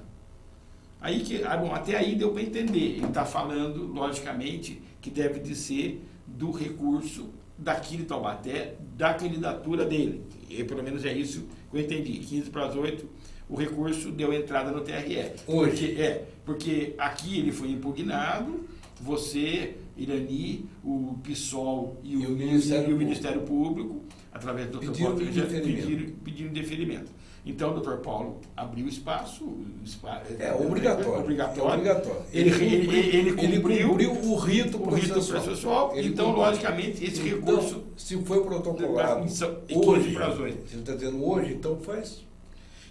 Até aí deu para entender. Ele está falando, logicamente, que deve de ser do recurso daqui de Taubaté, da candidatura dele. E, pelo menos é isso que eu entendi. 7:45, o recurso deu entrada no TRE. Hoje? Porque aqui ele foi impugnado, você, Irani, o PSOL e o Ministério Público, através do Dr. Paulo, pediram deferimento. Então, o Dr. Paulo abriu espaço. Obrigatório. Ele cumpriu o rito processual. Então, logicamente, esse recurso... Se foi protocolado hoje, você está dizendo hoje, então faz...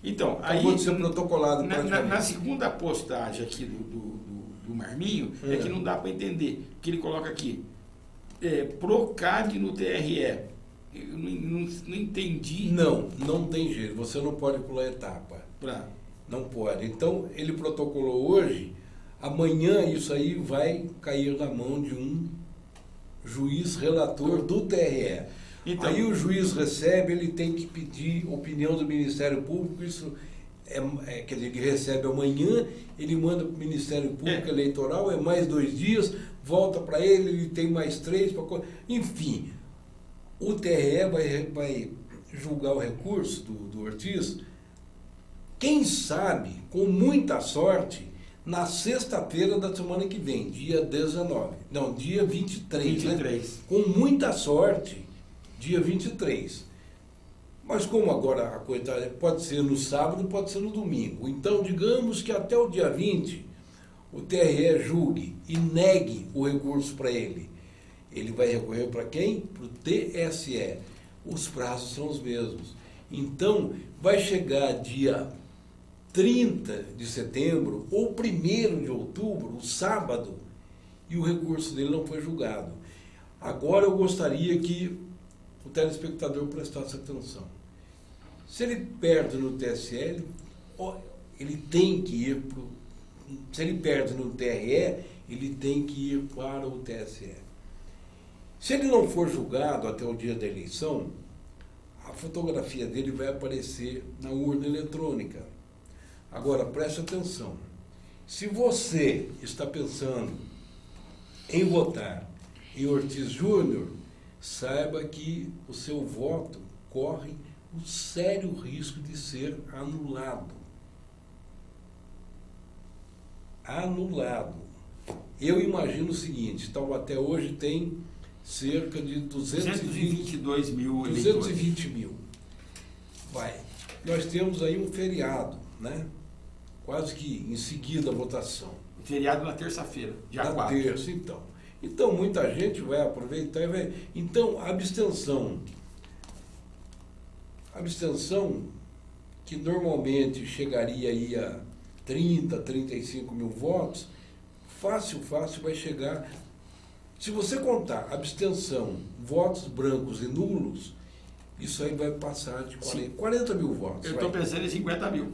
Então, pode ser protocolado na segunda postagem aqui do Marminho, é que não dá para entender, que ele coloca aqui, PROCAD no TRE. Eu não entendi. Não tem jeito, você não pode pular etapa. Não pode. Então, ele protocolou hoje, amanhã isso aí vai cair na mão de um juiz relator do TRE. Então, aí o juiz recebe, ele tem que pedir opinião do Ministério Público, isso quer dizer, que recebe amanhã, ele manda para o Ministério Público Eleitoral, é mais 2 dias, volta para ele tem mais 3, enfim, o TRE vai julgar o recurso do Ortiz, quem sabe, com muita sorte, na sexta-feira da semana que vem, dia 23. Né? Com muita sorte, dia 23. Mas como agora a coisa pode ser no sábado, pode ser no domingo. Então, digamos que até o dia 20, o TRE julgue e negue o recurso para ele. Ele vai recorrer para quem? Para o TSE. Os prazos são os mesmos. Então, vai chegar dia 30 de setembro ou 1º de outubro, o sábado, e o recurso dele não foi julgado. Agora eu gostaria que o telespectador prestasse atenção. Se ele perde no TSE, ele tem que ir para se ele perde no TRE, ele tem que ir para o TSE. Se ele não for julgado até o dia da eleição, a fotografia dele vai aparecer na urna eletrônica. Agora, preste atenção. Se você está pensando em votar em Ortiz Júnior, saiba que o seu voto corre um sério risco de ser anulado. Anulado. Eu imagino o seguinte, Taubaté hoje tem cerca de 222 mil eleitores. 220 mil. Nós temos aí um feriado, né? Quase que em seguida a votação. Feriado na terça-feira, dia Na 4. terça, então. Então, muita gente vai aproveitar e vai... Então, a abstenção, que normalmente chegaria aí a 30, 35 mil votos, fácil vai chegar... Se você contar abstenção, votos brancos e nulos, isso aí vai passar de 40 mil votos. Eu estou pensando em 50 mil.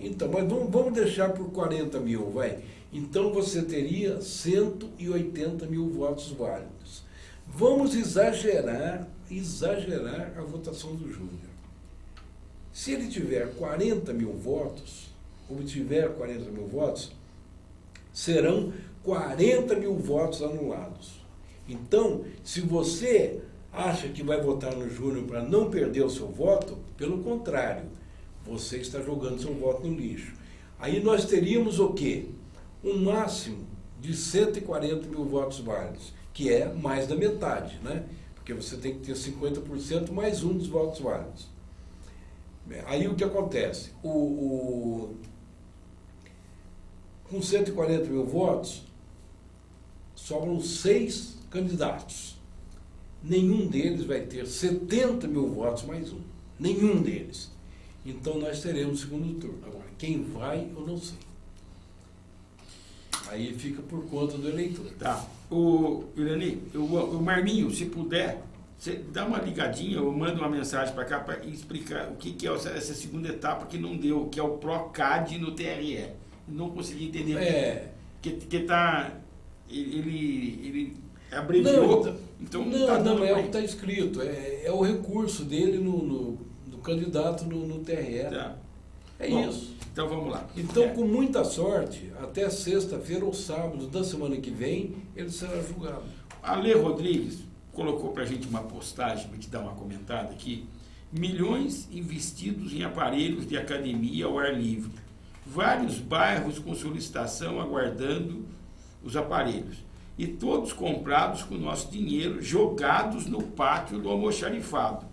Então, mas vamos deixar por 40 mil, vai. Então você teria 180 mil votos válidos. Vamos exagerar a votação do Júnior. Se ele tiver 40 mil votos, obtiver 40 mil votos, serão 40 mil votos anulados. Então, se você acha que vai votar no Júnior para não perder o seu voto, pelo contrário, você está jogando seu voto no lixo. Aí nós teríamos o quê? Um máximo de 140 mil votos válidos, que é mais da metade, né? Porque você tem que ter 50% mais um dos votos válidos. Aí o que acontece? Com 140 mil votos, sobram 6 candidatos. Nenhum deles vai ter 70 mil votos mais um. Nenhum deles. Então nós teremos segundo turno. Agora, quem vai, eu não sei. Aí fica por conta do eleitor. Tá. O Irani, o Marminho, se puder, você dá uma ligadinha ou manda uma mensagem para cá para explicar o que é essa segunda etapa que não deu, que é o PROCAD no TRE. Não consegui entender. Que tá... Ele abreviou. Não, é o que está escrito. É o recurso dele no candidato no TRE. Tá. Bom, isso. Então vamos lá. Então, com muita sorte, até sexta-feira ou sábado da semana que vem, ele será julgado. Ale Rodrigues colocou para a gente uma postagem, para te dar uma comentada aqui. Milhões investidos em aparelhos de academia ao ar livre. Vários bairros com solicitação aguardando os aparelhos. E todos comprados com nosso dinheiro, jogados no pátio do almoxarifado.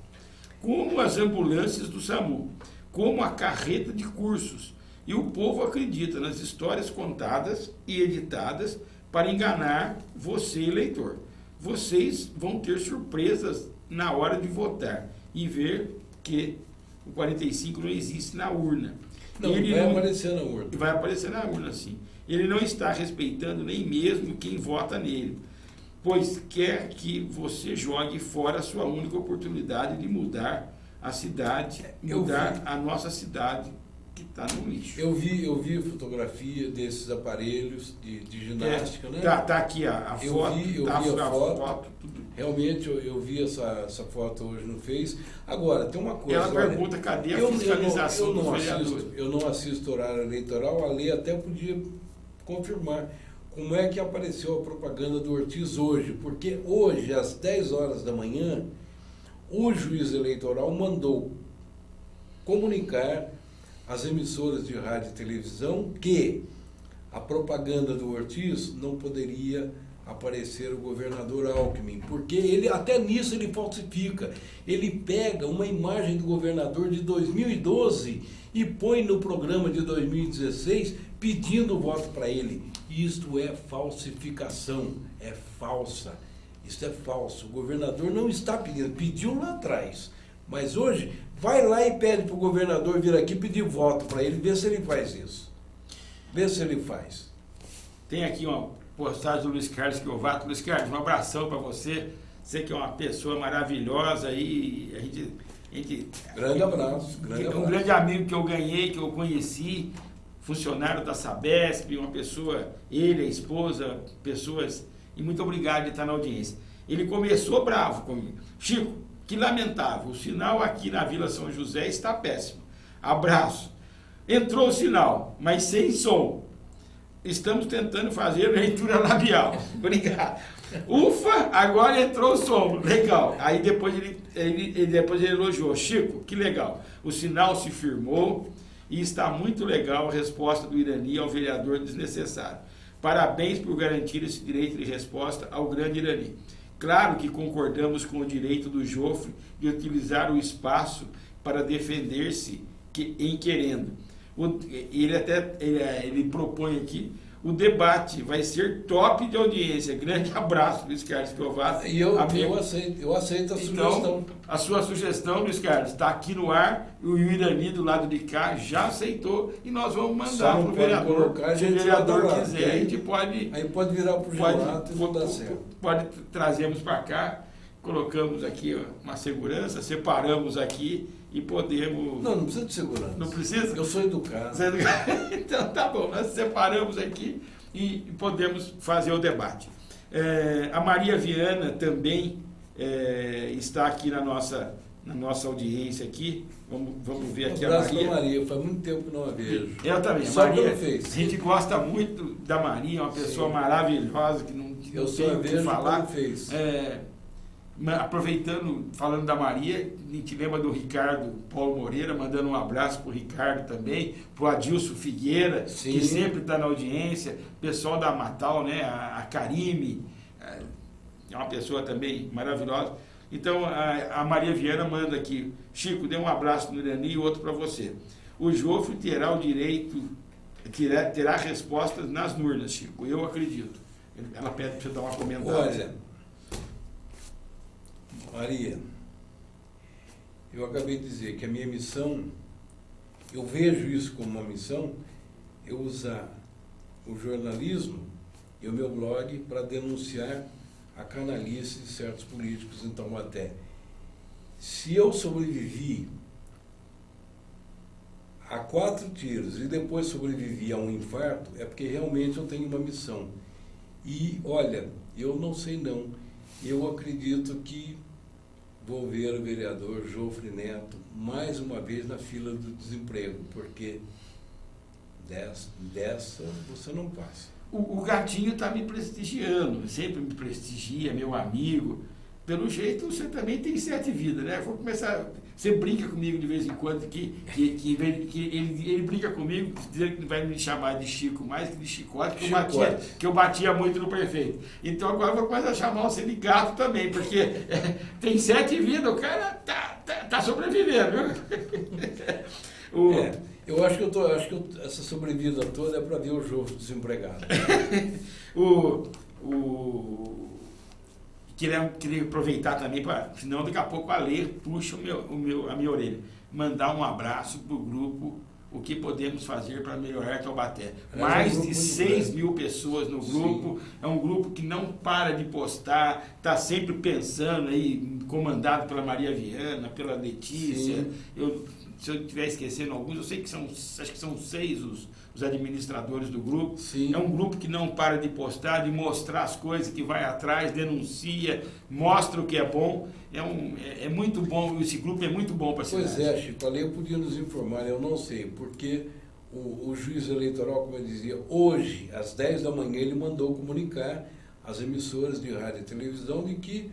Como as ambulâncias do SAMU, como a carreta de cursos. E o povo acredita nas histórias contadas e editadas para enganar você, eleitor. Vocês vão ter surpresas na hora de votar e ver que o 45 não existe na urna. Não, vai aparecer na urna. Vai aparecer na urna, sim. Ele não está respeitando nem mesmo quem vota nele, pois quer que você jogue fora a sua única oportunidade de mudar a cidade, mudar a nossa cidade, que está no lixo. Eu vi fotografia desses aparelhos de ginástica, né? Tá aqui a foto. Eu vi a foto. Tudo. Realmente eu vi essa foto hoje no Face. Agora, tem uma coisa... Ela pergunta, cadê a fiscalização dos vereadores? Eu não assisto horário eleitoral, a lei até podia confirmar como é que apareceu a propaganda do Ortiz hoje, porque hoje, às 10 horas da manhã, o juiz eleitoral mandou comunicar às emissoras de rádio e televisão que a propaganda do Ortiz não poderia aparecer o governador Alckmin, porque ele, até nisso ele falsifica. Ele pega uma imagem do governador de 2012 e põe no programa de 2016 pedindo voto para ele. Isto é falsificação, é falsa. Isso é falso. O governador não está pedindo, pediu lá atrás. Mas hoje, vai lá e pede para o governador vir aqui pedir voto para ele, vê se ele faz isso. Vê se ele faz. Tem aqui uma postagem do Luiz Carlos Quiovato. Luiz Carlos, um abração para você. Você que é uma pessoa maravilhosa e a gente grande abraço. Um grande amigo que eu ganhei, que eu conheci, funcionário da Sabesp, uma pessoa, ele, a esposa, pessoas... E muito obrigado de estar na audiência. Ele começou bravo comigo. Chico, que lamentável, o sinal aqui na Vila São José está péssimo. Abraço. Entrou o sinal, mas sem som. Estamos tentando fazer leitura labial. Obrigado. Ufa, agora entrou o som. Legal. Aí depois ele elogiou. Chico, que legal. O sinal se firmou e está muito legal a resposta do Irani ao vereador desnecessário. Parabéns por garantir esse direito de resposta ao grande Irani. Claro que concordamos com o direito do Jofre de utilizar o espaço para defender-se em querendo. Ele propõe aqui o debate vai ser top de audiência. Grande abraço, Luiz Carlos Piovati. E eu aceito a sugestão. Então, a sua sugestão, Luiz Carlos, está aqui no ar. O Irani, do lado de cá, já aceitou. E nós vamos mandar para o vereador. Se o vereador quiser, a gente pode... Aí pode virar para o Gelato e não dá certo. Trazemos para cá, colocamos aqui uma segurança, separamos aqui e podemos... Não precisa de segurança. Não precisa? Eu sou educado. Então tá bom, nós separamos aqui e podemos fazer o debate. A Maria Viana também está aqui na nossa audiência aqui. Vamos ver aqui a Maria. Maria, faz muito tempo que não a vejo. Eu também. Só Maria, a gente gosta muito da Maria, uma pessoa maravilhosa que não tem o que falar. Aproveitando, falando da Maria, a gente lembra do Ricardo Paulo Moreira, mandando um abraço para o Ricardo também, para o Adilson Figueira, sim, que sempre está na audiência, pessoal da Matal, né, a Karime, é uma pessoa também maravilhosa. Então, a Maria Viana manda aqui: Chico, dê um abraço no Irani e outro para você. O Jofre terá o direito, terá respostas nas urnas, Chico, eu acredito. Ela pede para você dar uma comentada. Olha, Maria, eu acabei de dizer que a minha missão, eu vejo isso como uma missão, eu usar o jornalismo e o meu blog para denunciar a canalice de certos políticos em Taubaté. Se eu sobrevivi a 4 tiros e depois sobrevivi a um infarto, é porque realmente eu tenho uma missão. E, olha, eu não sei não, eu acredito que vou ver o vereador Jofre Neto mais uma vez na fila do desemprego, porque dessa você não passa. O Gatinho está me prestigiando, sempre me prestigia, meu amigo. Pelo jeito, você também tem 7 vidas, né? Vou começar. Você brinca comigo de vez em quando, que ele brinca comigo, dizendo que vai me chamar de Chico mais que de Chicote, que eu batia muito no prefeito. Então agora eu vou começar a chamar você de Gato também, porque tem 7 vidas, o cara tá sobrevivendo, viu? Eu acho que essa sobrevida toda é para ver o Jofre desempregado. Queria aproveitar também, senão daqui a pouco a Lê puxa a minha orelha. Mandar um abraço para o grupo O que Podemos Fazer para Melhorar Taubaté. Mais de 6 mil pessoas no grupo. Sim. É um grupo que não para de postar, está sempre pensando aí, comandado pela Maria Viana, pela Letícia. Se eu estiver esquecendo alguns, eu sei que acho que são 6 os administradores do grupo. Sim. É um grupo que não para de postar, de mostrar as coisas, que vai atrás, denuncia, mostra o que é bom. É muito bom, esse grupo é muito bom para a cidade. Pois é, Chico, a lei podia nos informar, eu não sei, porque o juiz eleitoral, como eu dizia, hoje, às 10 da manhã, ele mandou comunicar às emissoras de rádio e televisão de que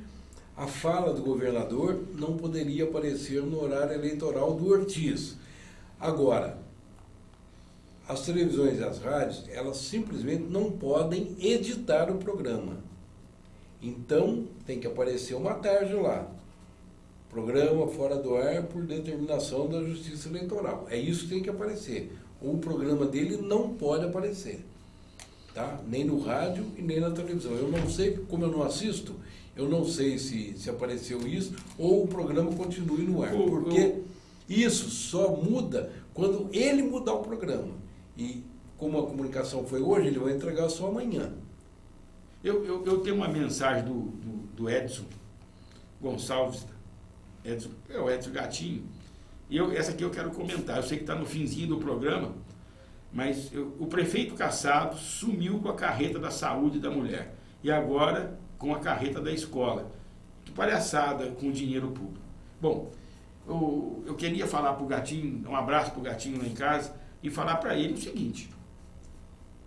a fala do governador não poderia aparecer no horário eleitoral do Ortiz. Agora, as televisões e as rádios, elas simplesmente não podem editar o programa. Então, tem que aparecer uma tarde lá. Programa fora do ar por determinação da Justiça Eleitoral. É isso que tem que aparecer. O programa dele não pode aparecer. Tá? Nem no rádio e nem na televisão. Eu não sei, como eu não assisto, eu não sei se apareceu isso ou o programa continue no ar. Porque isso só muda quando ele mudar o programa. E como a comunicação foi hoje, ele vai entregar só amanhã. Eu tenho uma mensagem do Edson Gonçalves, o Edson Gatinho, e essa aqui eu quero comentar. Eu sei que está no finzinho do programa, mas o prefeito Cassado sumiu com a carreta da saúde da mulher, e agora com a carreta da escola. Que palhaçada com o dinheiro público. Bom, eu queria falar para o Gatinho, um abraço para o Gatinho lá em casa, e falar para ele o seguinte: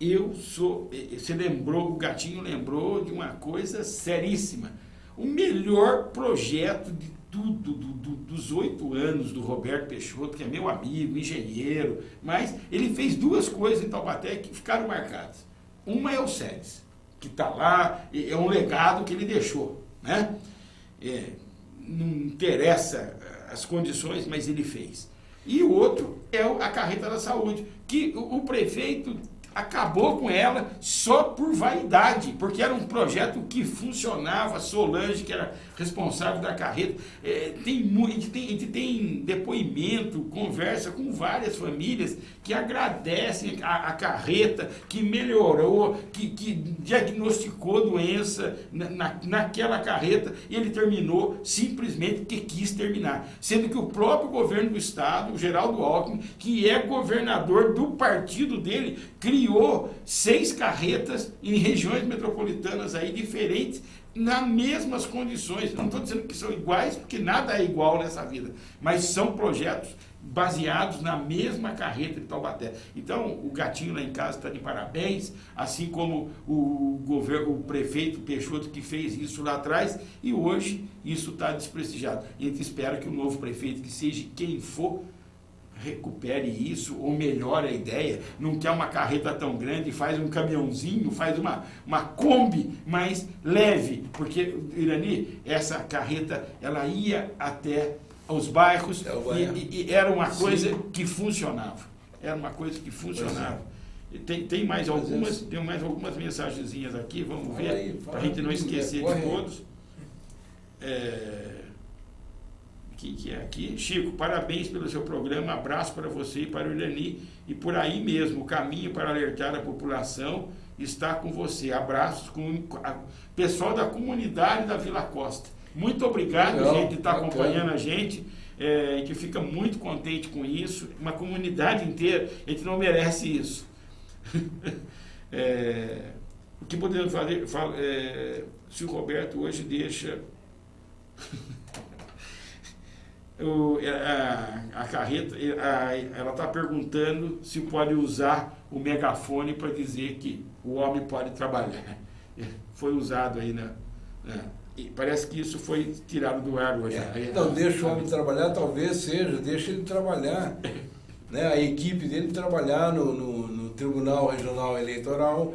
o Gatinho lembrou de uma coisa seríssima. O melhor projeto de tudo, dos 8 anos do Roberto Peixoto, que é meu amigo, engenheiro, mas ele fez 2 coisas em Taubaté que ficaram marcadas. Uma é o SEDES, que está lá, é um legado que ele deixou, né? Não interessa as condições, mas ele fez. E o outro é a carreta da saúde, que o prefeito acabou com ela só por vaidade, porque era um projeto que funcionava. Solange, que era responsável da carreta, a gente tem depoimento, conversa com várias famílias que agradecem a carreta, que melhorou, que diagnosticou doença naquela carreta, e ele terminou simplesmente porque quis terminar, sendo que o próprio governo do estado, o Geraldo Alckmin, que é governador do partido dele, criou 6 carretas em regiões metropolitanas aí diferentes, nas mesmas condições. Não estou dizendo que são iguais, porque nada é igual nessa vida, mas são projetos baseados na mesma carreta de Taubaté. Então, o Gatinho lá em casa está de parabéns, assim como o prefeito Peixoto, que fez isso lá atrás, e hoje isso está desprestigiado. A gente espera que o novo prefeito, que seja quem for, recupere isso ou melhore a ideia. Não quer uma carreta tão grande, faz um caminhãozinho, faz uma Kombi mais leve, porque, Irani, essa carreta ela ia até os bairros e era uma coisa que funcionava. Era uma coisa que funcionava. Tem mais algumas mensagenzinhas aqui, vamos ver, para a gente não esquecer de todos. Que é aqui. Chico, parabéns pelo seu programa, abraço para você e para o Irani, e por aí mesmo, o caminho para alertar a população está com você. Abraços com o pessoal da comunidade da Vila Costa. Muito obrigado, gente, de estar acompanhando a gente, que fica muito contente com isso. Uma comunidade inteira, a gente não merece isso. O que podemos fazer? Se o Roberto hoje deixa... a carreta, ela está perguntando se pode usar o megafone para dizer que o homem pode trabalhar. Foi usado aí, né? E parece que isso foi tirado do ar hoje. Não, deixa o homem trabalhar, talvez seja, deixa ele trabalhar. Né? A equipe dele trabalhar no Tribunal Regional Eleitoral,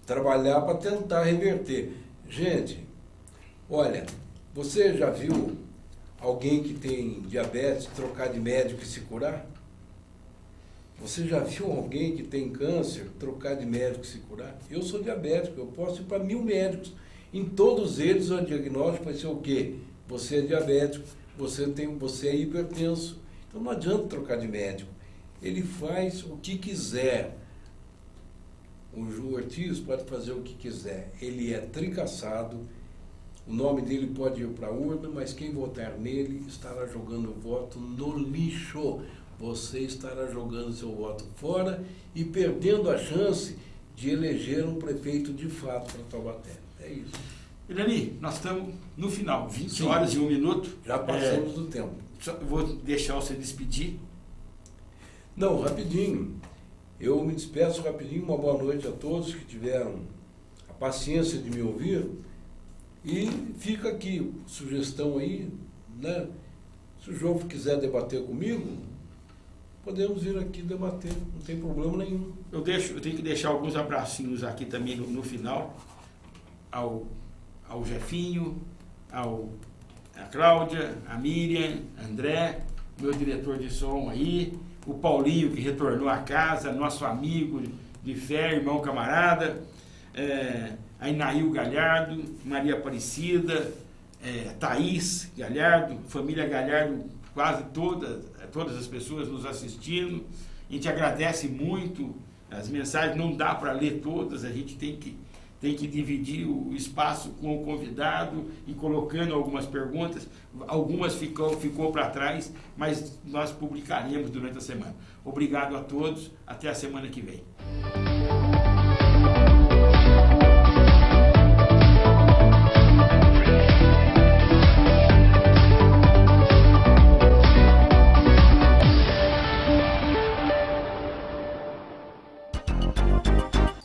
trabalhar para tentar reverter. Gente, olha, você já viu alguém que tem diabetes trocar de médico e se curar? Você já viu alguém que tem câncer trocar de médico e se curar? Eu sou diabético, eu posso ir para 1000 médicos. Em todos eles o diagnóstico vai ser o quê? Você é diabético, você é hipertenso. Então não adianta trocar de médico. Ele faz o que quiser. O Ju Ortiz pode fazer o que quiser. Ele é tricaçado. O nome dele pode ir para a urna, mas quem votar nele estará jogando o voto no lixo. Você estará jogando seu voto fora e perdendo a chance de eleger um prefeito de fato para Taubaté. É isso. Irani, nós estamos no final, 20 horas e 1 minuto. Já passamos do tempo. Vou deixar você despedir. Não, rapidinho. Eu me despeço rapidinho. Uma boa noite a todos que tiveram a paciência de me ouvir. E fica aqui, sugestão aí, né? Se o João quiser debater comigo, podemos vir aqui debater, não tem problema nenhum. Eu tenho que deixar alguns abracinhos aqui também no final, ao Jefinho, a Cláudia, a Miriam, André, meu diretor de som aí, o Paulinho, que retornou à casa, nosso amigo de fé, irmão camarada, a Inail Galhardo, Maria Aparecida, Thaís Galhardo, família Galhardo, quase todas as pessoas nos assistindo. A gente agradece muito as mensagens, não dá para ler todas, a gente tem que dividir o espaço com o convidado e colocando algumas perguntas. Algumas ficou para trás, mas nós publicaremos durante a semana. Obrigado a todos, até a semana que vem.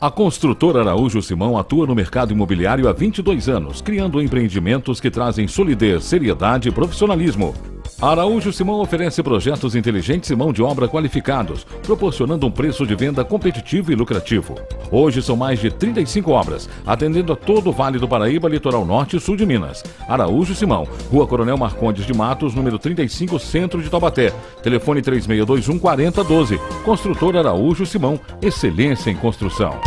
A construtora Araújo Simão atua no mercado imobiliário há 22 anos, criando empreendimentos que trazem solidez, seriedade e profissionalismo. Araújo Simão oferece projetos inteligentes e mão de obra qualificados, proporcionando um preço de venda competitivo e lucrativo. Hoje são mais de 35 obras, atendendo a todo o Vale do Paraíba, Litoral Norte e Sul de Minas. Araújo Simão, Rua Coronel Marcondes de Matos, número 35, Centro de Taubaté. Telefone 3621 4012. Construtor Araújo Simão, excelência em construção.